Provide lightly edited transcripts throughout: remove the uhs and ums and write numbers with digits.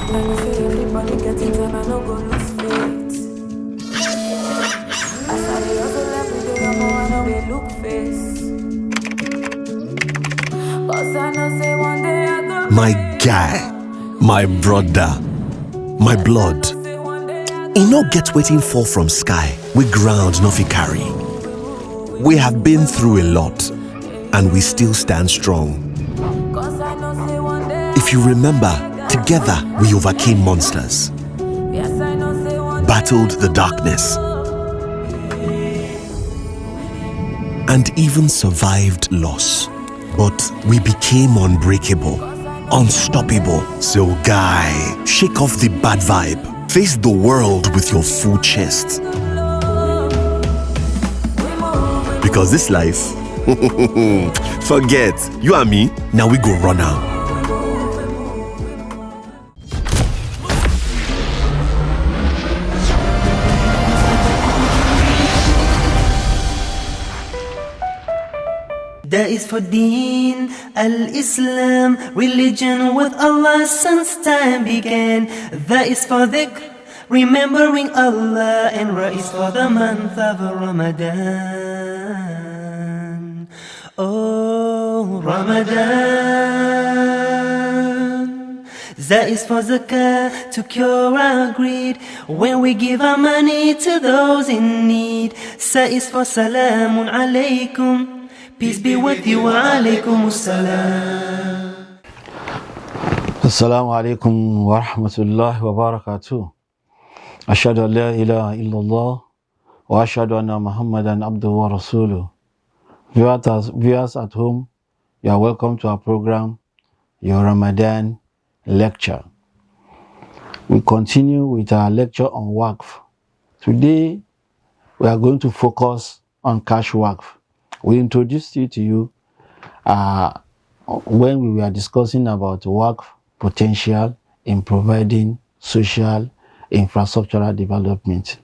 When you see everybody getting done, I no go lose faith. As I dey hustle every day, I know they look face. Cause I know say one day I go My guy, my brother, my blood. E no get wetin fall from sky, we ground no fit carry. We have been through a lot, and we still stand strong. If you remember, together we overcame monsters, battled the darkness, and even survived loss. But we became unbreakable, unstoppable. So guy, shake off the bad vibe. Face the world with your full chest. Because this life, forget, you and me, now we go run out. That is for Deen al-Islam, religion with Allah since time began. That is for dhikr, remembering Allah, and Ra is for the month of Ramadan. Oh, Ramadan. That is for zakah, to cure our greed, when we give our money to those in need. That is for salamun alaykum, peace be with you, wa alaykum assalam. Assalamu alaikum wa rahmatullahi wa barakatuh. Ashhadu an la ilaha illallah wa ashhadu anna Muhammadan abduhu wa rasuluh. Viewers at home, you are welcome to our program, your Ramadan lecture. We continue with our lecture on WAQF. Today, we are going to focus on cash WAQF. We introduced it to you when we were discussing about WAQF potential in providing social infrastructural development.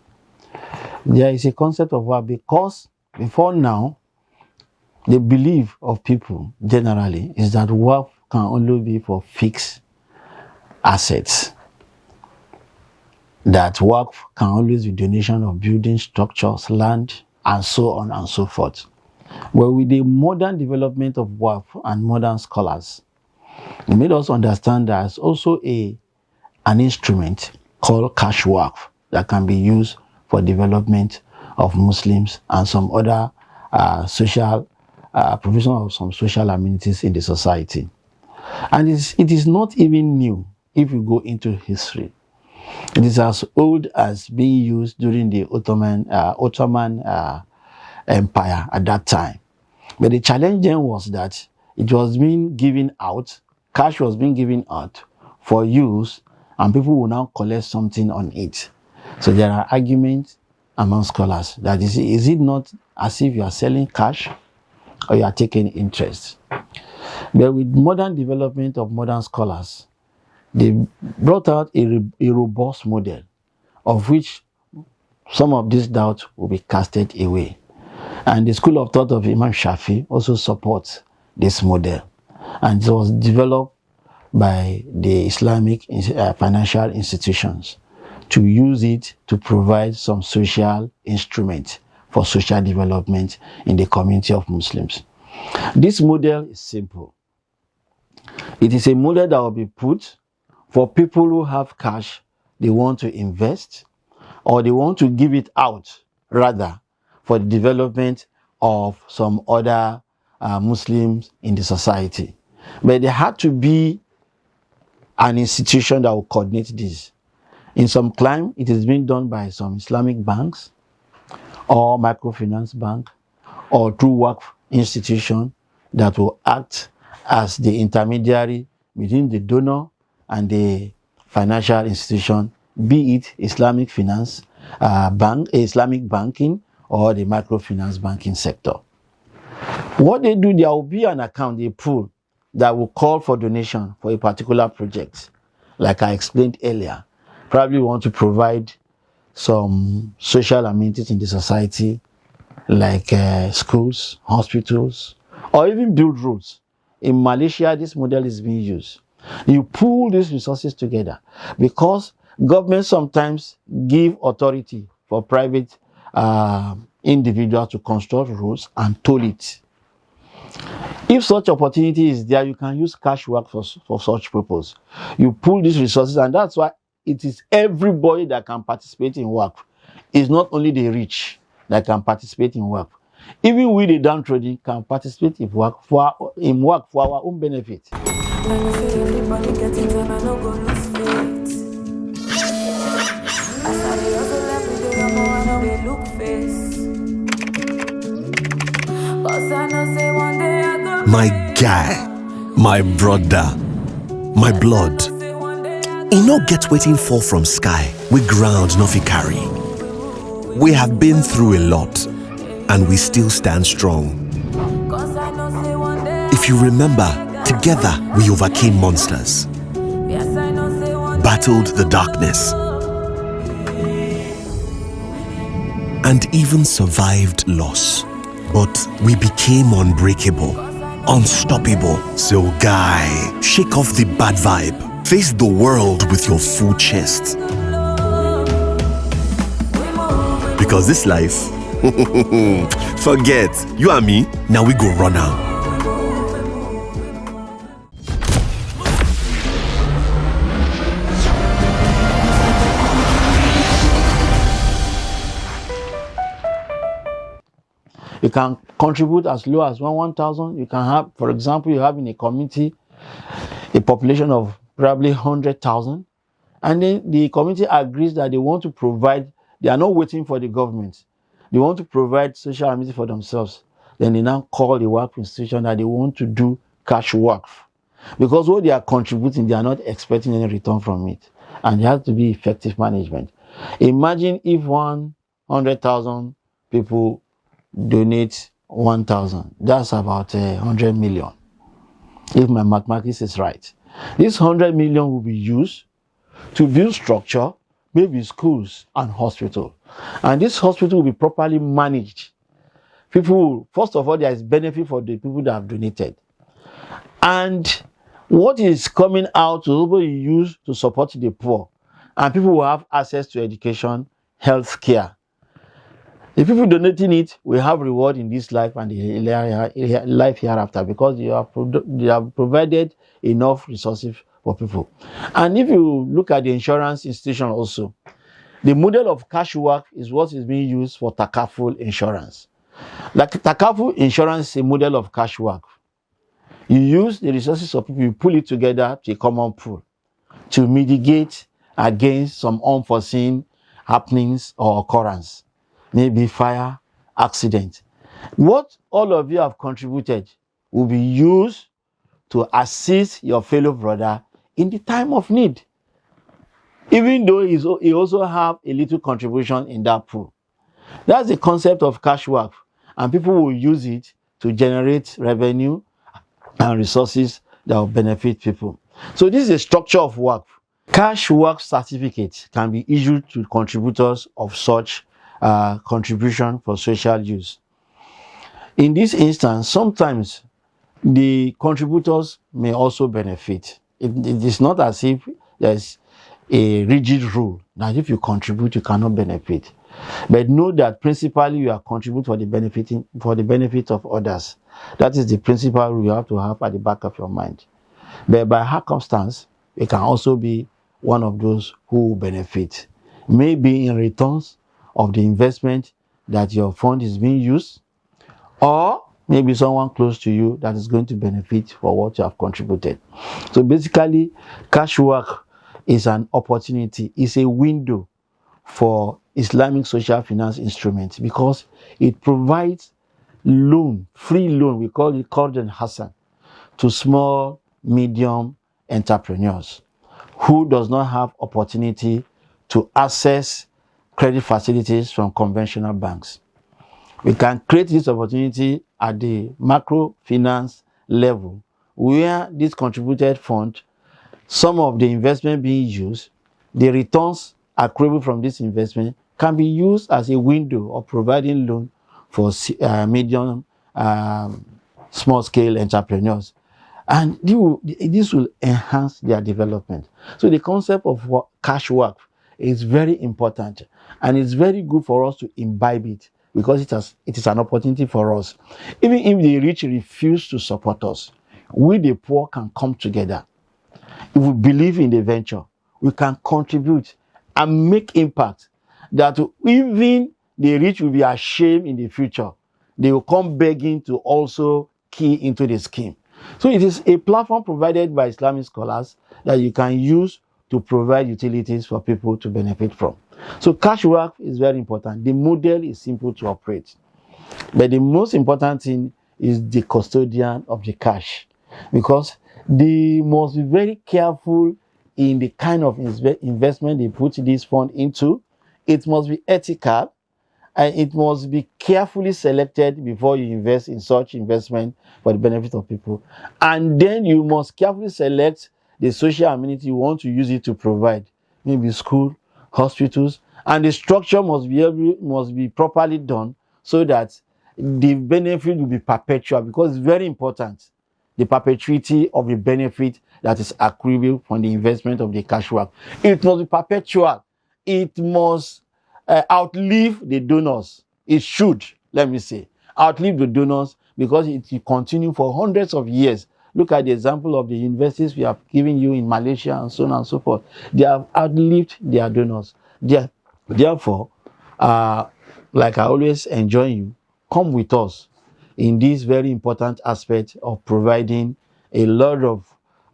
There is a concept of WAQF because before now, the belief of people generally is that WAQF can only be for fixed assets. That WAQF can always be donation of buildings, structures, land, and so on and so forth. But with the modern development of WAQF and modern scholars, it made us understand that there's also an instrument called cash WAQF that can be used for development of Muslims and some other social provision of some social amenities in the society. And it is not even new if you go into history. It is as old as being used during the Ottoman Empire at that time. But the challenge then was that it was being given out, cash was being given out for use, and people will now collect something on it. So there are arguments among scholars that is it not as if you are selling cash or you are taking interest? But with modern development of modern scholars, they brought out a robust model of which some of these doubts will be casted away. And the school of thought of Imam Shafi also supports this model. And it was developed by the Islamic financial institutions to use it to provide some social instrument for social development in the community of Muslims. This model is simple. It is a model that will be put for people who have cash they want to invest, or they want to give it out rather for the development of some other Muslims in the society. But there had to be an institution that will coordinate this. In some clime, it is being done by some Islamic banks or microfinance bank or through WAQF institution that will act as the intermediary between the donor and the financial institution, be it Islamic finance bank, Islamic banking, or the microfinance banking sector. What they do, there will be an account, a pool, that will call for donation for a particular project. Like I explained earlier, probably want to provide some social amenities in the society, like schools, hospitals, or even build roads. In Malaysia, this model is being used. You pool these resources together, because government sometimes give authority for private individuals to construct roads and toll it. If such opportunity is there, you can use cash work for such purpose. You pool these resources, and that's why it is everybody that can participate in work. It's not only the rich that can participate in work. Even we, the downtrodden, can participate in work for our own benefit. When you see everybody getting time, I no go lose faith. As I dey hustle every day, I'm I know they look face. Cause I know say one day I go My guy, my brother, my blood. E no get wetin fall from sky, we ground no fit carry. We have been through a lot, and we still stand strong. Cause I know say one day If you remember, together we overcame monsters, yes, I know say one battled the darkness, and even survived loss. But we became unbreakable, unstoppable. So guy, shake off the bad vibe. Face the world with your full chest. Because this life, forget, you and me, now we go run out. You can contribute as low as 1,000. You can have, for example, you have in a community a population of probably 100,000, and then the community agrees that they want to provide. They are not waiting for the government. They want to provide social amenities for themselves. Then they now call the work institution that they want to do cash work, because what they are contributing, they are not expecting any return from it, and it has to be effective management. Imagine if 100,000 people donate 1,000. That's about 100 million. If my mathematics is right, this 100 million will be used to build structure, maybe schools and hospital. And this hospital will be properly managed. People, first of all, there is benefit for the people that have donated. And what is coming out will be used to support the poor. And people will have access to education, health care. The people donating it will have reward in this life and the life hereafter, because they have provided enough resources for people. And if you look at the insurance institution also, the model of cash work is what is being used for takaful insurance. Like takaful insurance is a model of cash work. You use the resources of people, you pull it together to a common pool to mitigate against some unforeseen happenings or occurrence. Maybe fire, accident. What all of you have contributed will be used to assist your fellow brother in the time of need, even though he also have a little contribution in that pool. That's the concept of cash work, and people will use it to generate revenue and resources that will benefit people. So this is a structure of work. Cash work certificates can be issued to contributors of such contribution for social use. In this instance, sometimes the contributors may also benefit. It is not as if there's a rigid rule that if you contribute, you cannot benefit. But know that principally you are contributing for the benefit of others. That is the principal rule you have to have at the back of your mind. But by circumstance, it can also be one of those who will benefit. Maybe in returns of the investment that your fund is being used, or maybe someone close to you that is going to benefit for what you have contributed. So basically, cash work is an opportunity, it's a window for Islamic social finance instruments, because it provides loan, free loan, we call it Qardan Hassan, to small, medium entrepreneurs who does not have opportunity to access credit facilities from conventional banks. We can create this opportunity at the macrofinance level, where this contributed fund, some of the investment being used, the returns accruable from this investment can be used as a window of providing loan for medium, small-scale entrepreneurs. And this will enhance their development. So the concept of cash work is very important, and it's very good for us to imbibe it, because it is an opportunity for us. Even if the rich refuse to support us, we the poor can come together. If we believe in the venture, we can contribute and make impact that even the rich will be ashamed in the future. They will come begging to also key into the scheme. So it is a platform provided by Islamic scholars that you can use to provide utilities for people to benefit from. So cash work is very important. The model is simple to operate. But the most important thing is the custodian of the cash, because they must be very careful in the kind of investment they put this fund into. It must be ethical, and it must be carefully selected before you invest in such investment for the benefit of people. And then you must carefully select the social amenity you want to use it to provide, maybe school, hospitals, and the structure must be properly done so that the benefit will be perpetual, because it's very important, the perpetuity of the benefit that is accruable from the investment of the cash work. It must be perpetual. It must outlive the donors. It should, let me say, outlive the donors, because it will continue for hundreds of years. Look at the example of the universities we have given you in Malaysia and so on and so forth. They have outlived their donors. Therefore, like I always enjoin you, come with us in this very important aspect of providing a lot of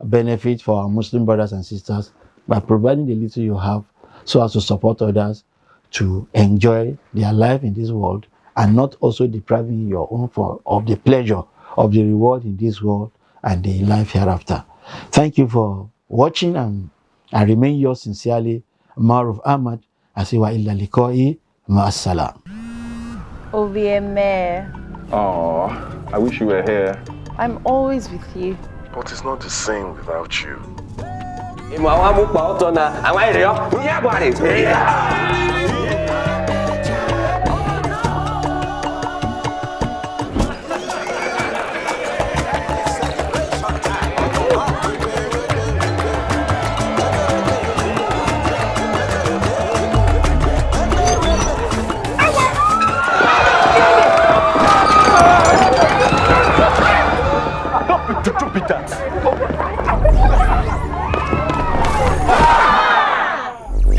benefit for our Muslim brothers and sisters by providing the little you have, so as to support others to enjoy their life in this world, and not also depriving your own of the pleasure of the reward in this world and the life hereafter. Thank you for watching, and I remain yours sincerely, Maruf Ahmad. Asiwa illa liqa'i, ma'assalam. OVMA. Oh, I wish you were here. I'm always with you. But it's not the same without you.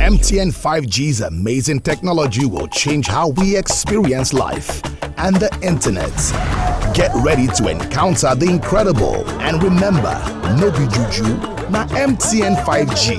MTN 5G's amazing technology will change how we experience life and the internet. Get ready to encounter the incredible, and remember, no be juju, na MTN 5G.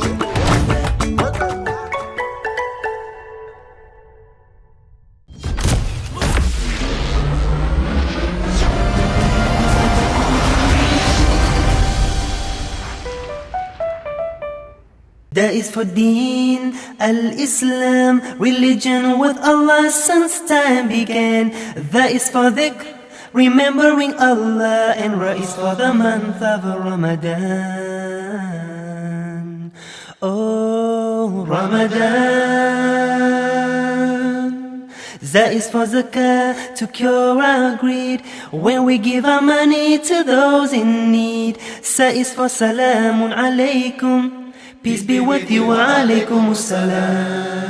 That is for Deen al-Islam, religion with Allah since time began. That is for dhikr, remembering Allah, and Ra is for the month of Ramadan. Oh, Ramadan. That is for zakah, to cure our greed, when we give our money to those in need. Sa is for salamun alaykum, peace be with you, wa alaykum as-salam.